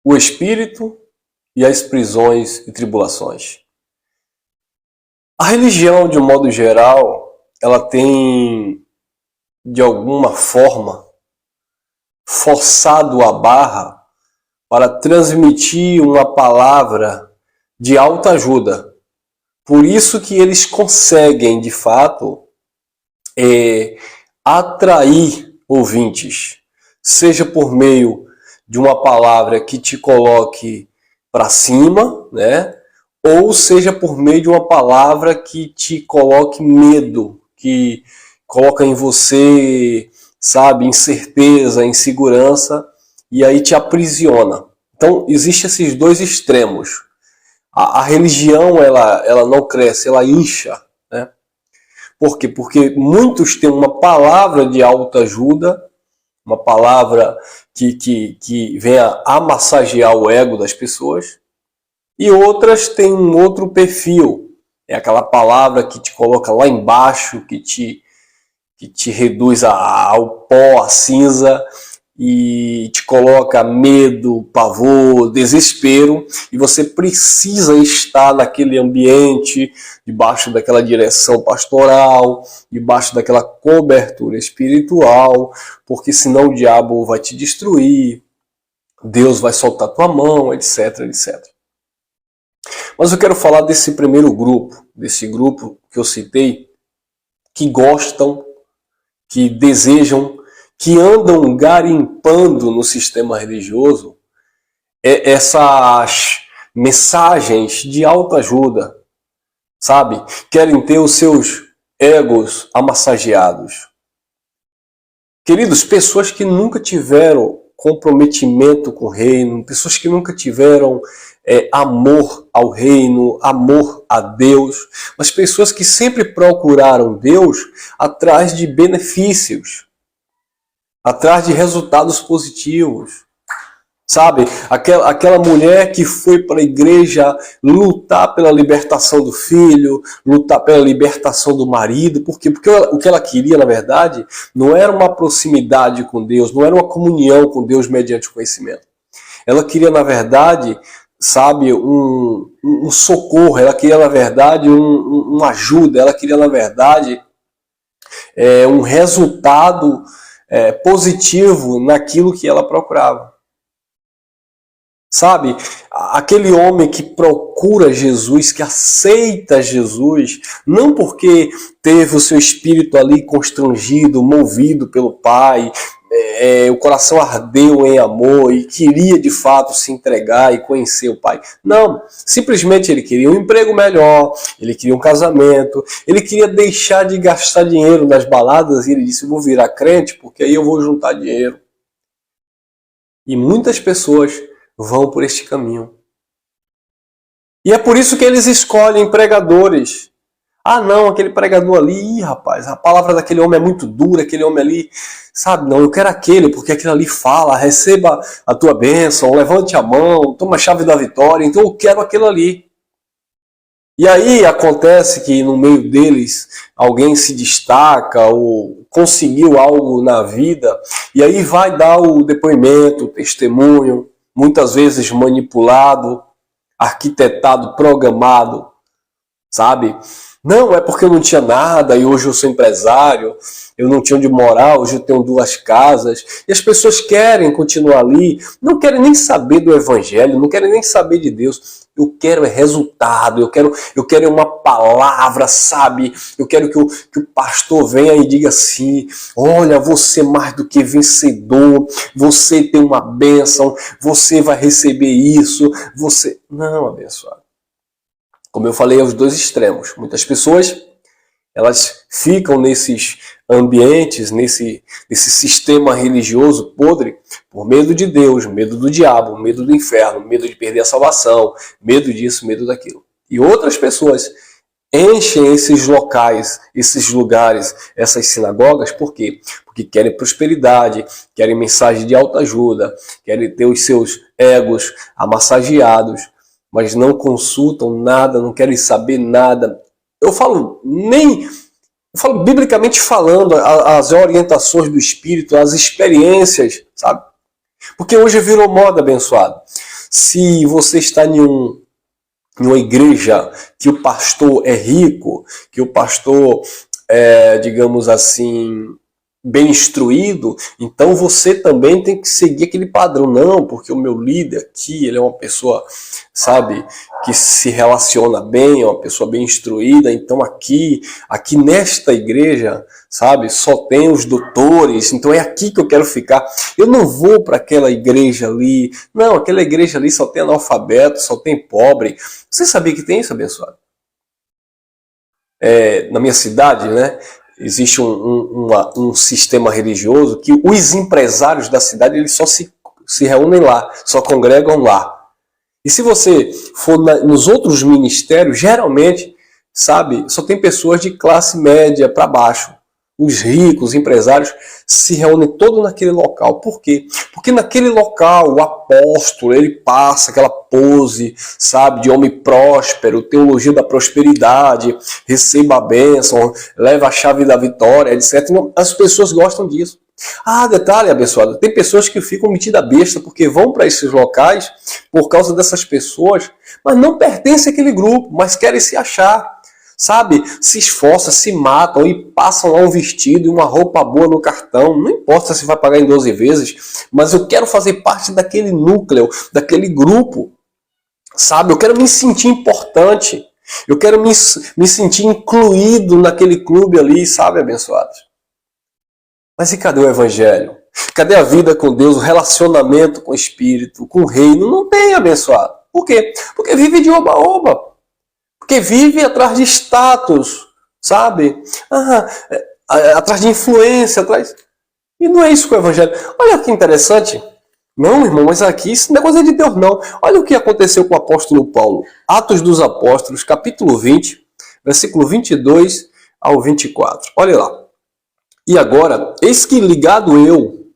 o espírito e as prisões e tribulações. A religião, de um modo geral, ela tem, de alguma forma, forçado a barra para transmitir uma palavra de autoajuda. Por isso que eles conseguem, de fato, atrair ouvintes, seja por meio de uma palavra que te coloque para cima, né? Ou seja por meio de uma palavra que te coloque medo, que coloca em você, sabe, incerteza, insegurança, e aí te aprisiona. Então, existem esses dois extremos. A religião, ela não cresce, ela incha, né? Por quê? Porque muitos têm uma palavra de autoajuda, uma palavra que venha a massagear o ego das pessoas, e outras têm um outro perfil. É aquela palavra que te coloca lá embaixo, que te reduz ao pó, à cinza, e te coloca medo, pavor, desespero, e você precisa estar naquele ambiente, debaixo daquela direção pastoral, debaixo daquela cobertura espiritual, porque senão o diabo vai te destruir, Deus vai soltar tua mão, etc, etc. Mas eu quero falar desse primeiro grupo, desse grupo que eu citei, que gostam, que desejam, que andam garimpando no sistema religioso essas mensagens de autoajuda, sabe? Querem ter os seus egos amassageados. Queridos, pessoas que nunca tiveram comprometimento com o reino, pessoas que nunca tiveram amor ao reino, amor a Deus, mas pessoas que sempre procuraram Deus atrás de benefícios, atrás de resultados positivos. Sabe, aquela mulher que foi para a igreja lutar pela libertação do filho, lutar pela libertação do marido. Por quê? Porque o que ela queria, na verdade, não era uma proximidade com Deus, não era uma comunhão com Deus mediante o conhecimento. Ela queria, na verdade, sabe, um socorro, ela queria, na verdade, uma ajuda, ela queria, na verdade, um resultado positivo naquilo que ela procurava. Sabe, aquele homem que procura Jesus, que aceita Jesus, não porque teve o seu espírito ali constrangido, movido pelo Pai, o coração ardeu em amor e queria de fato se entregar e conhecer o Pai. Não, simplesmente ele queria um emprego melhor, ele queria um casamento, ele queria deixar de gastar dinheiro nas baladas e ele disse, vou virar crente porque aí eu vou juntar dinheiro. E muitas pessoas vão por este caminho. E é por isso que eles escolhem pregadores. Ah não, aquele pregador ali, rapaz, a palavra daquele homem é muito dura, aquele homem ali, sabe, não, eu quero aquele, porque aquele ali fala, receba a tua bênção, levante a mão, toma a chave da vitória, então eu quero aquele ali. E aí acontece que no meio deles alguém se destaca ou conseguiu algo na vida, e aí vai dar o depoimento, o testemunho, muitas vezes manipulado, arquitetado, programado, sabe? Não, é porque eu não tinha nada e hoje eu sou empresário, eu não tinha onde morar, hoje eu tenho 2 casas. E as pessoas querem continuar ali, não querem nem saber do evangelho, não querem nem saber de Deus. Eu quero resultado, eu quero uma palavra, sabe? Eu quero que o pastor venha e diga assim, olha, você é mais do que vencedor, você tem uma bênção, você vai receber isso, você... Não, abençoado. Como eu falei, aos dois extremos. Muitas pessoas, elas ficam nesses ambientes, nesse sistema religioso podre, por medo de Deus, medo do diabo, medo do inferno, medo de perder a salvação, medo disso, medo daquilo. E outras pessoas enchem esses locais, esses lugares, essas sinagogas, por quê? Porque querem prosperidade, querem mensagem de autoajuda, querem ter os seus egos amassageados, mas não consultam nada, não querem saber nada. Eu falo biblicamente falando, as orientações do Espírito, as experiências, sabe? Porque hoje virou moda, abençoado. Se você está em uma igreja que o pastor é rico, que o pastor é, digamos assim, bem instruído, então você também tem que seguir aquele padrão. Não, porque o meu líder aqui, ele é uma pessoa, sabe, que se relaciona bem, é uma pessoa bem instruída, então aqui nesta igreja, sabe, só tem os doutores, então é aqui que eu quero ficar. Eu não vou para aquela igreja ali, não, aquela igreja ali só tem analfabeto, só tem pobre. Você sabia que tem isso, abençoado? Na minha cidade, né, existe um sistema religioso que os empresários da cidade eles só se reúnem lá, só congregam lá. E se você for nos outros ministérios, geralmente, sabe, só tem pessoas de classe média para baixo. Os ricos, os empresários, se reúnem todo naquele local. Por quê? Porque naquele local o apóstolo, ele passa aquela pose, sabe, de homem próspero, teologia da prosperidade, receba a bênção, leva a chave da vitória, etc. As pessoas gostam disso. Ah, detalhe, abençoado, tem pessoas que ficam metidas a besta porque vão para esses locais por causa dessas pessoas, mas não pertencem àquele grupo, mas querem se achar. Sabe, se esforçam, se matam e passam lá um vestido e uma roupa boa no cartão. Não importa se vai pagar em 12 vezes, mas eu quero fazer parte daquele núcleo, daquele grupo. Sabe, eu quero me sentir importante. Eu quero me sentir incluído naquele clube ali, sabe, abençoados? Mas e cadê o evangelho? Cadê a vida com Deus, o relacionamento com o Espírito, com o reino? Não tem, abençoado. Por quê? Porque vive de oba-oba. Porque vive atrás de status, sabe? Atrás de influência, atrás... E não é isso que o evangelho... Olha que interessante. Não, irmão, mas aqui isso não é coisa de Deus, não. Olha o que aconteceu com o apóstolo Paulo. Atos dos Apóstolos, capítulo 20, versículo 22 ao 24. Olha lá. E agora, eis que ligado eu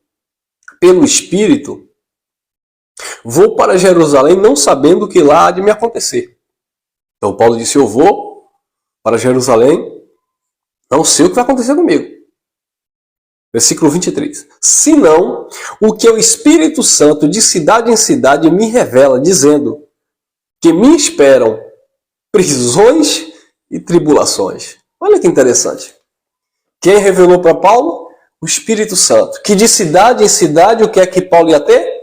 pelo Espírito, vou para Jerusalém, não sabendo o que lá há de me acontecer. Então Paulo disse, eu vou para Jerusalém, não sei o que vai acontecer comigo. Versículo 23. Senão, o que o Espírito Santo de cidade em cidade me revela, dizendo que me esperam prisões e tribulações. Olha que interessante. Quem revelou para Paulo? O Espírito Santo. Que de cidade em cidade, o que é que Paulo ia ter?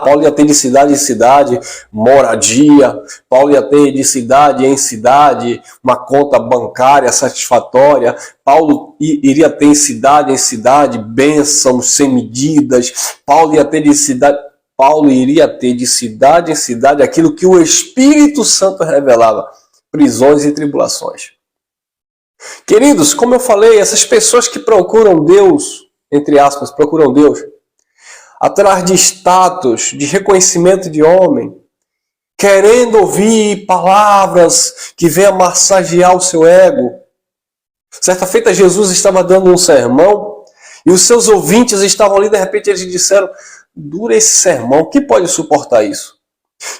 Paulo ia ter de cidade em cidade moradia, Paulo ia ter de cidade em cidade uma conta bancária satisfatória, Paulo iria ter em cidade bênçãos sem medidas, Paulo iria ter de cidade em cidade aquilo que o Espírito Santo revelava, prisões e tribulações. Queridos, como eu falei, essas pessoas que procuram Deus, entre aspas, procuram Deus, atrás de status, de reconhecimento de homem, querendo ouvir palavras que venham massagear o seu ego. Certa feita Jesus estava dando um sermão e os seus ouvintes estavam ali, de repente eles disseram, dura esse sermão, quem pode suportar isso?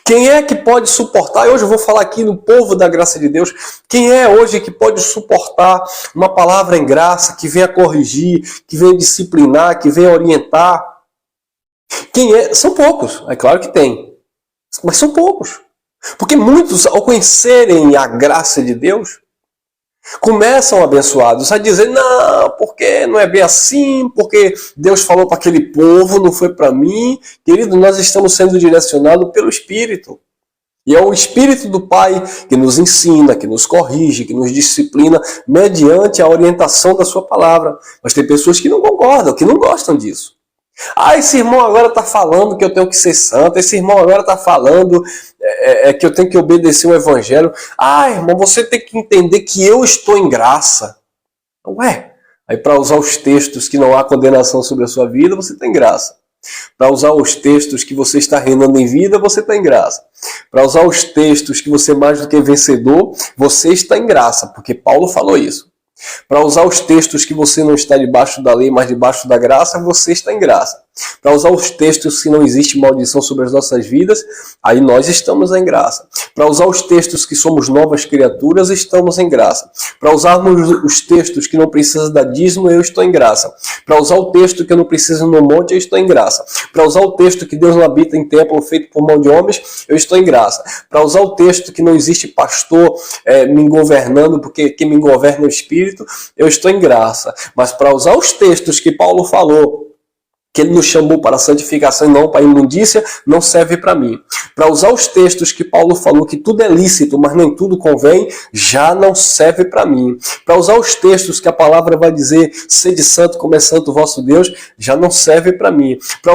Quem é que pode suportar? E hoje eu vou falar aqui no povo da graça de Deus. Quem é hoje que pode suportar uma palavra em graça, que venha corrigir, que venha disciplinar, que venha orientar? Quem é? São poucos, é claro que tem, mas são poucos. Porque muitos, ao conhecerem a graça de Deus, começam abençoados a dizer, não, porque não é bem assim, porque Deus falou para aquele povo, não foi para mim. Querido, nós estamos sendo direcionados pelo Espírito. E é o Espírito do Pai que nos ensina, que nos corrige, que nos disciplina, mediante a orientação da sua palavra. Mas tem pessoas que não concordam, que não gostam disso. Esse irmão agora está falando que eu tenho que ser santo, esse irmão agora está falando que eu tenho que obedecer o evangelho. Irmão, você tem que entender que eu estou em graça. Aí para usar os textos que não há condenação sobre a sua vida, você tem graça. Para usar os textos que você está reinando em vida, você está em graça. Para usar os textos que você é mais do que vencedor, você está em graça, porque Paulo falou isso. Para usar os textos que você não está debaixo da lei, mas debaixo da graça, você está em graça. Para usar os textos que não existe maldição sobre as nossas vidas, aí nós estamos em graça. Para usar os textos que somos novas criaturas, estamos em graça. Para usarmos os textos que não precisam dar dízimo, eu estou em graça. Para usar o texto que eu não preciso no monte, eu estou em graça. Para usar o texto que Deus não habita em templo feito por mão de homens, eu estou em graça. Para usar o texto que não existe pastor me governando, porque quem me governa é o Espírito, eu estou em graça. Mas para usar os textos que Paulo falou, que ele nos chamou para a santificação e não para a imundícia, não serve para mim. Para usar os textos que Paulo falou que tudo é lícito, mas nem tudo convém, já não serve para mim. Para usar os textos que a palavra vai dizer, sede santo como é santo o vosso Deus, já não serve para mim. Para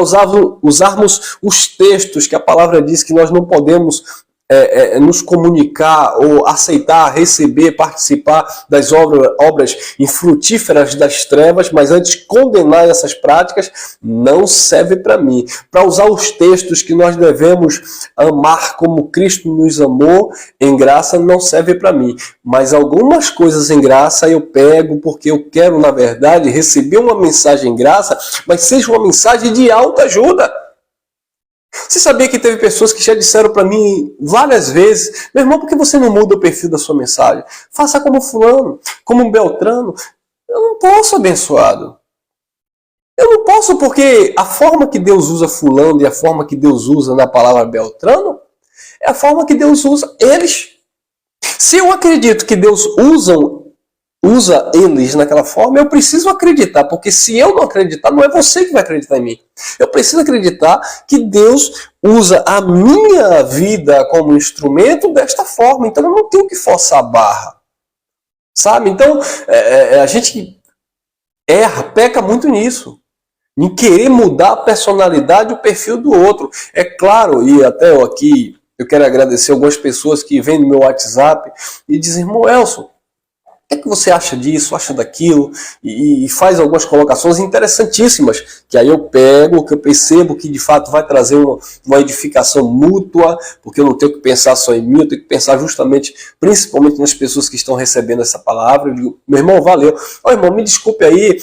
usarmos os textos que a palavra diz que nós não podemos nos comunicar ou aceitar, receber, participar das obras infrutíferas das trevas, mas antes condenar essas práticas, não serve para mim. Para usar os textos que nós devemos amar como Cristo nos amou, em graça, não serve para mim. Mas algumas coisas em graça eu pego porque eu quero, na verdade, receber uma mensagem em graça, mas seja uma mensagem de autoajuda. Você sabia que teve pessoas que já disseram para mim várias vezes: meu irmão, por que você não muda o perfil da sua mensagem? Faça como fulano, como Beltrano. Eu não posso, abençoado. Eu não posso, porque a forma que Deus usa fulano e a forma que Deus usa na palavra Beltrano é a forma que Deus usa eles. Se eu acredito que Deus usa eles naquela forma, eu preciso acreditar, porque se eu não acreditar, não é você que vai acreditar em mim. Eu preciso acreditar que Deus usa a minha vida como instrumento desta forma, então eu não tenho que forçar a barra. Sabe? Então, a gente peca muito nisso, em querer mudar a personalidade, o perfil do outro. É claro, e até eu quero agradecer algumas pessoas que vêm no meu WhatsApp e dizem: irmão Elson, o que você acha disso, acha daquilo, e faz algumas colocações interessantíssimas, que aí eu pego, que eu percebo que de fato vai trazer uma edificação mútua, porque eu não tenho que pensar só em mim, eu tenho que pensar justamente, principalmente nas pessoas que estão recebendo essa palavra. Eu digo: meu irmão, valeu. Irmão, me desculpe aí,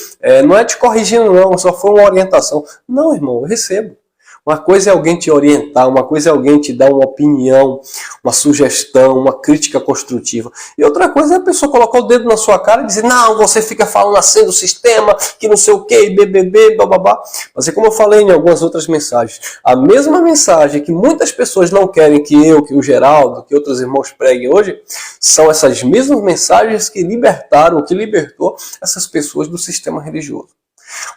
não é te corrigindo não, só foi uma orientação. Não, irmão, eu recebo. Uma coisa é alguém te orientar, uma coisa é alguém te dar uma opinião, uma sugestão, uma crítica construtiva. E outra coisa é a pessoa colocar o dedo na sua cara e dizer: não, você fica falando assim do sistema, que não sei o que, BBB, bababá. Mas é como eu falei em algumas outras mensagens. A mesma mensagem que muitas pessoas não querem que eu, que o Geraldo, que outros irmãos preguem hoje, são essas mesmas mensagens que libertou essas pessoas do sistema religioso.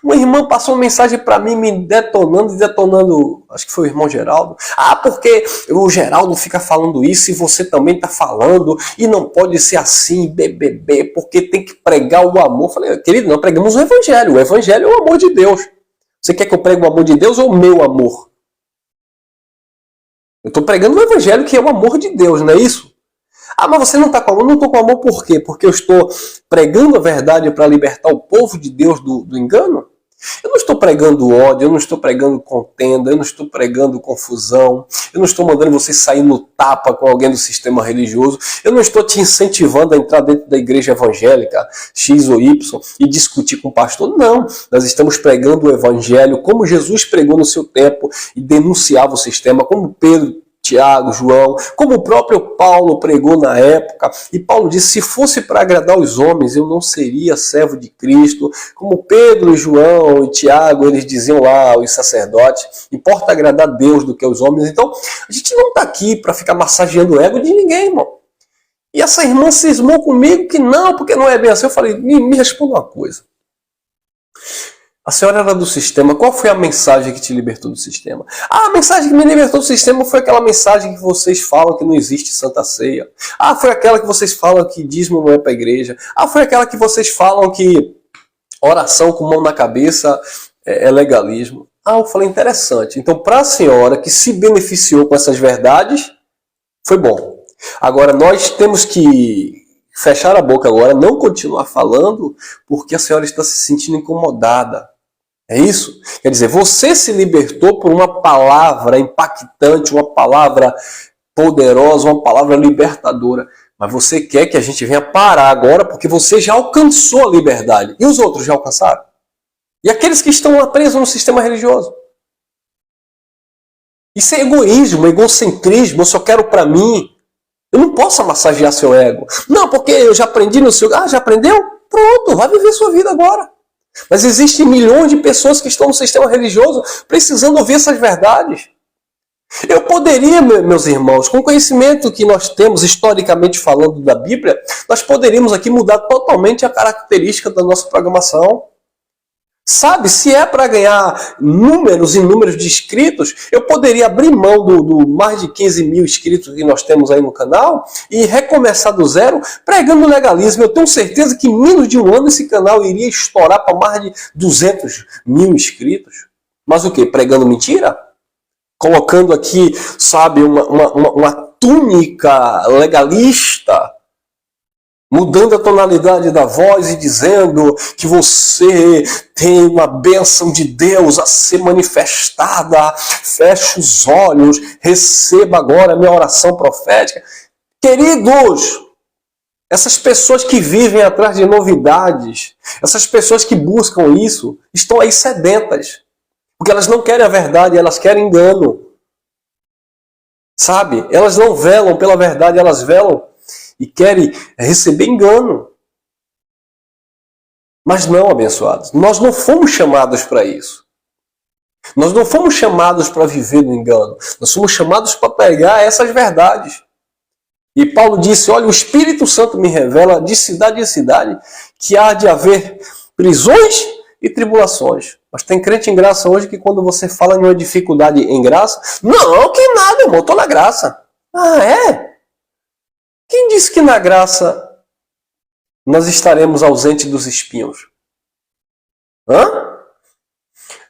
Uma irmã passou uma mensagem para mim, me detonando, acho que foi o irmão Geraldo. Porque o Geraldo fica falando isso e você também está falando, e não pode ser assim, BBB, porque tem que pregar o amor. Eu falei: querido, nós pregamos o Evangelho. O Evangelho é o amor de Deus. Você quer que eu pregue o amor de Deus ou o meu amor? Eu estou pregando o Evangelho, que é o amor de Deus, não é isso? Mas você não está com amor? Não estou com amor por quê? Porque eu estou pregando a verdade para libertar o povo de Deus do engano? Eu não estou pregando ódio, eu não estou pregando contenda, eu não estou pregando confusão, eu não estou mandando você sair no tapa com alguém do sistema religioso, eu não estou te incentivando a entrar dentro da igreja evangélica X ou Y e discutir com o pastor. Não, nós estamos pregando o evangelho como Jesus pregou no seu tempo e denunciava o sistema, como Pedro, Tiago, João, como o próprio Paulo pregou na época. E Paulo disse: se fosse para agradar os homens, eu não seria servo de Cristo. Como Pedro, João e Tiago, eles diziam lá, os sacerdotes: importa agradar a Deus do que aos homens. Então, a gente não está aqui para ficar massageando o ego de ninguém, irmão. E essa irmã cismou comigo que não, porque não é bem assim. Eu falei: me responda uma coisa. A senhora era do sistema. Qual foi a mensagem que te libertou do sistema? A mensagem que me libertou do sistema foi aquela mensagem que vocês falam que não existe Santa Ceia. Foi aquela que vocês falam que dízimo não é para a igreja. Foi aquela que vocês falam que oração com mão na cabeça é legalismo. Eu falei: interessante. Então, para a senhora que se beneficiou com essas verdades, foi bom. Agora, nós temos que fechar a boca agora, não continuar falando, porque a senhora está se sentindo incomodada. É isso? Quer dizer, você se libertou por uma palavra impactante, uma palavra poderosa, uma palavra libertadora. Mas você quer que a gente venha parar agora porque você já alcançou a liberdade. E os outros já alcançaram? E aqueles que estão lá presos no sistema religioso. Isso é egoísmo, egocentrismo, eu só quero para mim. Eu não posso massagear seu ego. Não, porque eu já aprendi no seu... Ah, já aprendeu? Pronto, vai viver sua vida agora. Mas existem milhões de pessoas que estão no sistema religioso precisando ouvir essas verdades. Eu poderia, meus irmãos, com o conhecimento que nós temos historicamente falando da Bíblia, nós poderíamos aqui mudar totalmente a característica da nossa programação. Sabe, se é para ganhar números e números de inscritos, eu poderia abrir mão do mais de 15 mil inscritos que nós temos aí no canal e recomeçar do zero pregando legalismo. Eu tenho certeza que em menos de um ano esse canal iria estourar para mais de 200 mil inscritos. Mas o quê? Pregando mentira? Colocando aqui, sabe, uma túnica legalista, mudando a tonalidade da voz e dizendo que você tem uma bênção de Deus a ser manifestada. Feche os olhos, receba agora a minha oração profética. Queridos, essas pessoas que vivem atrás de novidades, essas pessoas que buscam isso, estão aí sedentas. Porque elas não querem a verdade, elas querem engano. Sabe? Elas não velam pela verdade, elas velam e querem receber engano. Mas não, abençoados, nós não fomos chamados para isso. Nós não fomos chamados para viver no engano. Nós fomos chamados para pregar essas verdades. E Paulo disse, olha, o Espírito Santo me revela de cidade em cidade que há de haver prisões e tribulações. Mas tem crente em graça hoje que quando você fala de uma dificuldade em graça, não, que nada, irmão, eu estou na graça. Ah, é? Quem disse que na graça nós estaremos ausentes dos espinhos? Hã?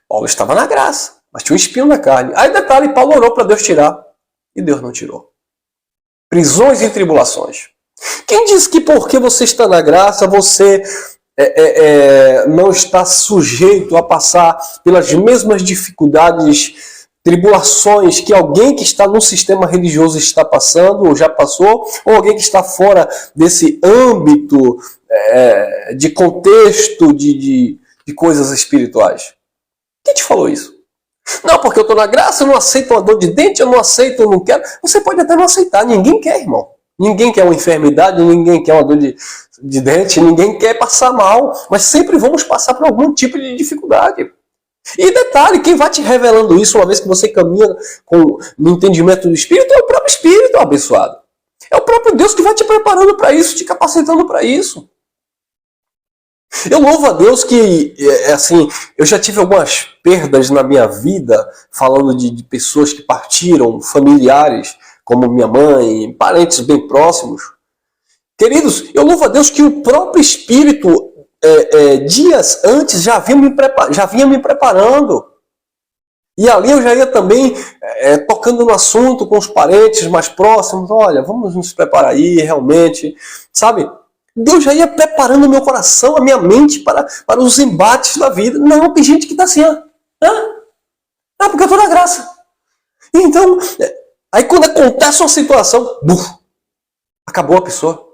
Paulo estava na graça, mas tinha um espinho na carne. Aí detalhe, Paulo orou para Deus tirar. E Deus não tirou. Prisões e tribulações. Quem disse que porque você está na graça, você não está sujeito a passar pelas mesmas dificuldades, tribulações que alguém que está no sistema religioso está passando, ou já passou, ou alguém que está fora desse âmbito de contexto de coisas espirituais? Quem te falou isso? Não, porque eu estou na graça, eu não aceito uma dor de dente, eu não aceito, eu não quero. Você pode até não aceitar, ninguém quer, irmão. Ninguém quer uma enfermidade, ninguém quer uma dor de dente, ninguém quer passar mal. Mas sempre vamos passar por algum tipo de dificuldade. E detalhe, quem vai te revelando isso, uma vez que você caminha no entendimento do Espírito, é o próprio Espírito abençoado. É o próprio Deus que vai te preparando para isso, te capacitando para isso. Eu louvo a Deus que, assim, eu já tive algumas perdas na minha vida, falando de pessoas que partiram, familiares, como minha mãe, parentes bem próximos. Queridos, eu louvo a Deus que o próprio Espírito, dias antes, já vinha me preparando. E ali eu já ia também tocando no assunto com os parentes mais próximos. Olha, vamos nos preparar aí, realmente, sabe? Deus já ia preparando o meu coração, a minha mente para os embates da vida. Não, tem gente que está assim, porque eu estou na graça. Então, aí quando acontece uma situação, acabou a pessoa.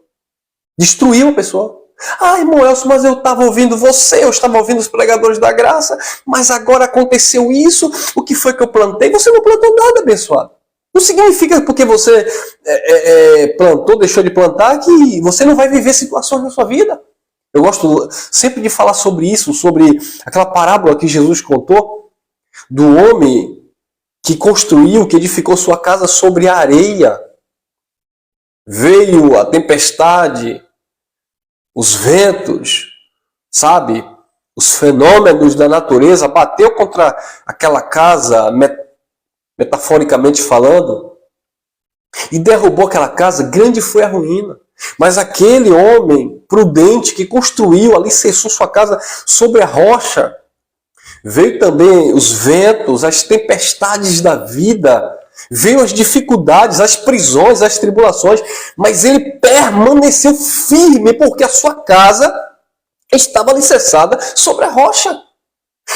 Destruiu a pessoa. Ah, irmão Elcio, mas eu estava ouvindo você, eu estava ouvindo os pregadores da graça, mas agora aconteceu isso, o que foi que eu plantei? Você não plantou nada, abençoado. Não significa porque você plantou, deixou de plantar, que você não vai viver situações na sua vida. Eu gosto sempre de falar sobre isso, sobre aquela parábola que Jesus contou do homem que construiu, que edificou sua casa sobre a areia. Veio a tempestade, os ventos, sabe? Os fenômenos da natureza, bateu contra aquela casa, metaforicamente falando, e derrubou aquela casa. Grande foi a ruína. Mas aquele homem prudente que construiu, alicerçou sua casa sobre a rocha, veio também os ventos, as tempestades da vida, veio as dificuldades, as prisões, as tribulações, mas ele permaneceu firme porque a sua casa estava alicerçada sobre a rocha.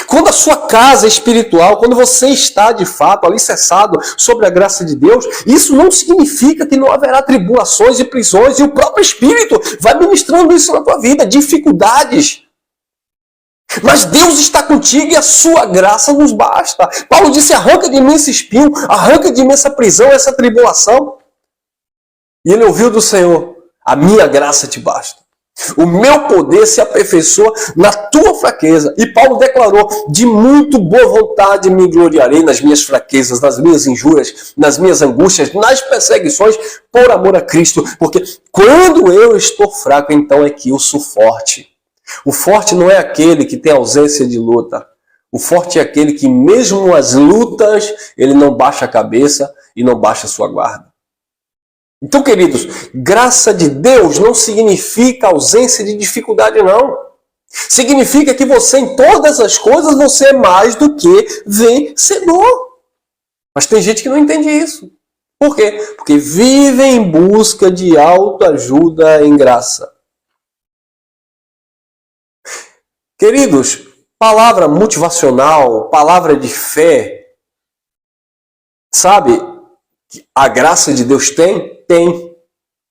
Quando a sua casa é espiritual, quando você está de fato alicerçado sobre a graça de Deus, isso não significa que não haverá tribulações e prisões, e o próprio Espírito vai ministrando isso na tua vida, dificuldades. Mas Deus está contigo e a sua graça nos basta. Paulo disse, arranca de mim esse espinho, arranca de mim essa prisão, essa tribulação. E ele ouviu do Senhor, a minha graça te basta. O meu poder se aperfeiçoa na tua fraqueza. E Paulo declarou, de muito boa vontade me gloriarei nas minhas fraquezas, nas minhas injúrias, nas minhas angústias, nas perseguições, por amor a Cristo. Porque quando eu estou fraco, então é que eu sou forte. O forte não é aquele que tem ausência de luta. O forte é aquele que mesmo nas lutas, ele não baixa a cabeça e não baixa a sua guarda. Então, queridos, graça de Deus não significa ausência de dificuldade, não. Significa que você, em todas as coisas, você é mais do que vencedor. Mas tem gente que não entende isso. Por quê? Porque vive em busca de autoajuda em graça. Queridos, palavra motivacional, palavra de fé, sabe? A graça de Deus tem? Tem.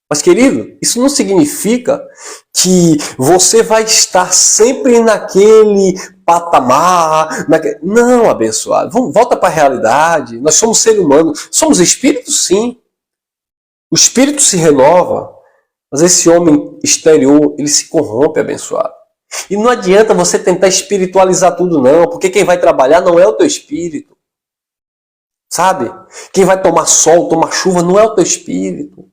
Mas, querido, isso não significa que você vai estar sempre naquele patamar. Não, abençoado. Volta para a realidade. Nós somos seres humanos. Somos espíritos, sim. O espírito se renova. Mas esse homem exterior, ele se corrompe, abençoado. E não adianta você tentar espiritualizar tudo, não. Porque quem vai trabalhar não é o teu espírito. Sabe? Quem vai tomar sol, tomar chuva, não é o teu espírito.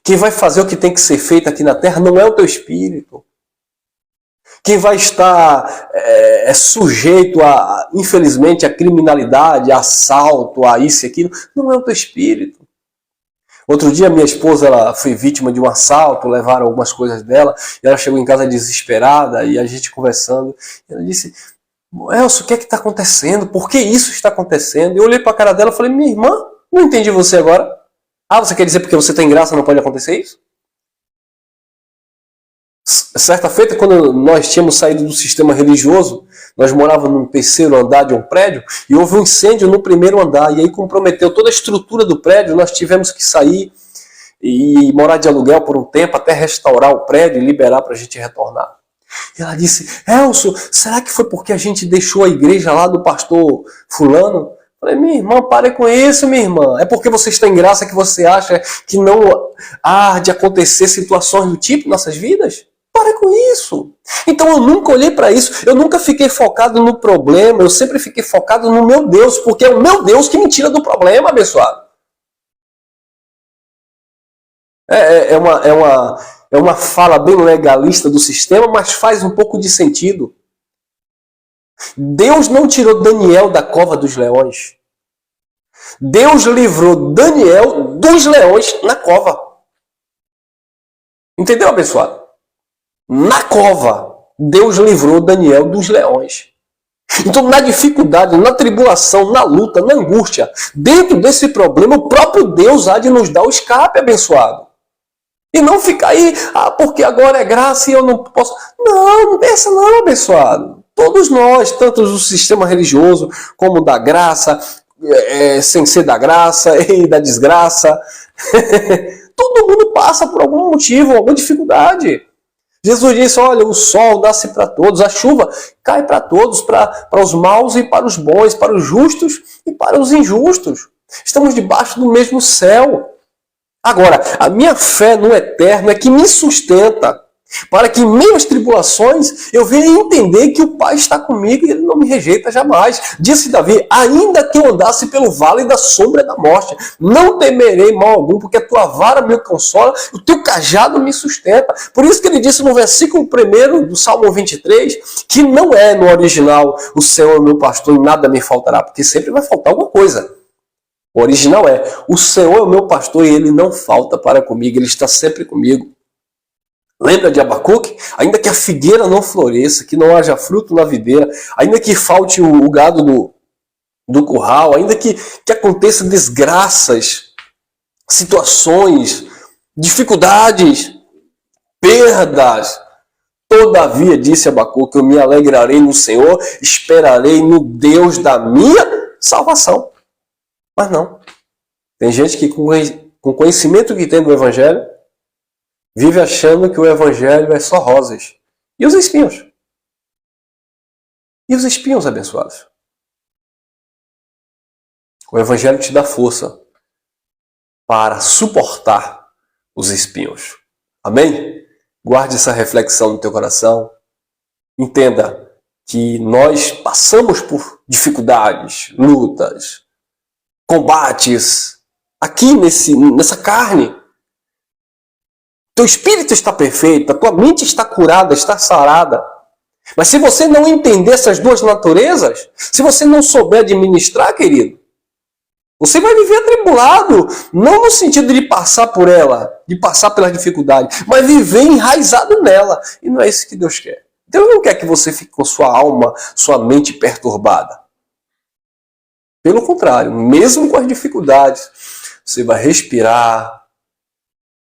Quem vai fazer o que tem que ser feito aqui na terra não é o teu espírito. Quem vai estar sujeito, infelizmente, à criminalidade, a assalto, a isso e aquilo, não é o teu espírito. Outro dia minha esposa ela foi vítima de um assalto, levaram algumas coisas dela, e ela chegou em casa desesperada, e a gente conversando, e ela disse... Elcio, o que é que está acontecendo? Por que isso está acontecendo? Eu olhei para a cara dela e falei, minha irmã, não entendi você agora. Ah, você quer dizer porque você tem graça não pode acontecer isso? Certa feita, quando nós tínhamos saído do sistema religioso, nós morávamos no terceiro andar de um prédio e houve um incêndio no primeiro andar e aí comprometeu toda a estrutura do prédio, nós tivemos que sair e morar de aluguel por um tempo até restaurar o prédio e liberar para a gente retornar. E ela disse, Elcio, será que foi porque a gente deixou a igreja lá do pastor fulano? Eu falei, minha irmã, pare com isso, minha irmã. É porque você está em graça que você acha que não há de acontecer situações do tipo em nossas vidas? Pare com isso. Então eu nunca olhei para isso, eu nunca fiquei focado no problema, eu sempre fiquei focado no meu Deus, porque é o meu Deus que me tira do problema, abençoado. É uma fala bem legalista do sistema, mas faz um pouco de sentido. Deus não tirou Daniel da cova dos leões. Deus livrou Daniel dos leões na cova. Entendeu, abençoado? Na cova, Deus livrou Daniel dos leões. Então, na dificuldade, na tribulação, na luta, na angústia, dentro desse problema, o próprio Deus há de nos dar o escape, abençoado. E não ficar aí, porque agora é graça e eu não posso. Não pensa não, abençoado. Todos nós, tanto do sistema religioso como da graça, sem ser da graça e da desgraça, todo mundo passa por algum motivo, alguma dificuldade. Jesus disse, olha, o sol nasce para todos, a chuva cai para todos, para os maus e para os bons, para os justos e para os injustos. Estamos debaixo do mesmo céu. Agora, a minha fé no eterno é que me sustenta, para que em meio às tribulações eu venha entender que o Pai está comigo e Ele não me rejeita jamais. Disse Davi, ainda que eu andasse pelo vale da sombra da morte, não temerei mal algum, porque a tua vara me consola, o teu cajado me sustenta. Por isso que ele disse no versículo 1 do Salmo 23, que não é no original, o Senhor é o meu pastor e nada me faltará, porque sempre vai faltar alguma coisa. O original é, o Senhor é o meu pastor e Ele não falta para comigo, Ele está sempre comigo. Lembra de Abacuque? Ainda que a figueira não floresça, que não haja fruto na videira, ainda que falte o gado do curral, ainda que aconteça desgraças, situações, dificuldades, perdas, todavia, disse Abacuque, eu me alegrarei no Senhor, esperarei no Deus da minha salvação. Mas não. Tem gente que com o conhecimento que tem do Evangelho, vive achando que o Evangelho é só rosas. E os espinhos? E os espinhos, abençoados? O Evangelho te dá força para suportar os espinhos. Amém? Guarde essa reflexão no teu coração. Entenda que nós passamos por dificuldades, lutas, combates, aqui nessa carne. Teu espírito está perfeito, a tua mente está curada, está sarada. Mas se você não entender essas duas naturezas, se você não souber administrar, querido, você vai viver atribulado, não no sentido de passar por ela, de passar pela dificuldade, mas viver enraizado nela. E não é isso que Deus quer. Deus não quer que você fique com sua alma, sua mente perturbada. Pelo contrário, mesmo com as dificuldades, você vai respirar.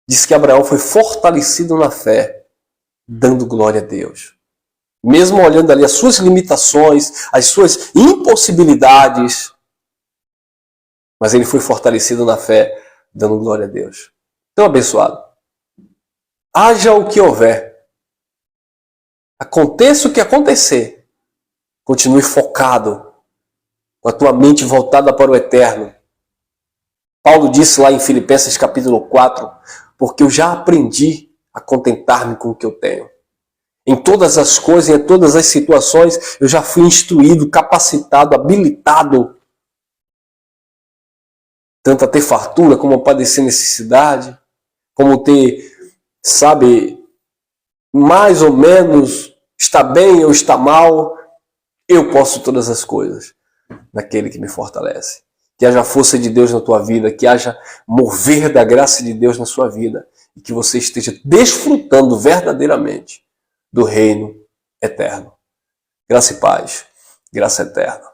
Diz que Abraão foi fortalecido na fé, dando glória a Deus. Mesmo olhando ali as suas limitações, as suas impossibilidades, mas ele foi fortalecido na fé, dando glória a Deus. Então, abençoado, haja o que houver, aconteça o que acontecer, continue focado, com a tua mente voltada para o eterno. Paulo disse lá em Filipenses capítulo 4, porque eu já aprendi a contentar-me com o que eu tenho. Em todas as coisas, em todas as situações, eu já fui instruído, capacitado, habilitado, tanto a ter fartura, como a padecer necessidade, como ter, sabe, mais ou menos, está bem ou está mal, eu posso todas as coisas naquele que me fortalece. Que haja força de Deus na tua vida, que haja mover da graça de Deus na sua vida, e que você esteja desfrutando verdadeiramente do reino eterno. Graça e paz, graça eterna.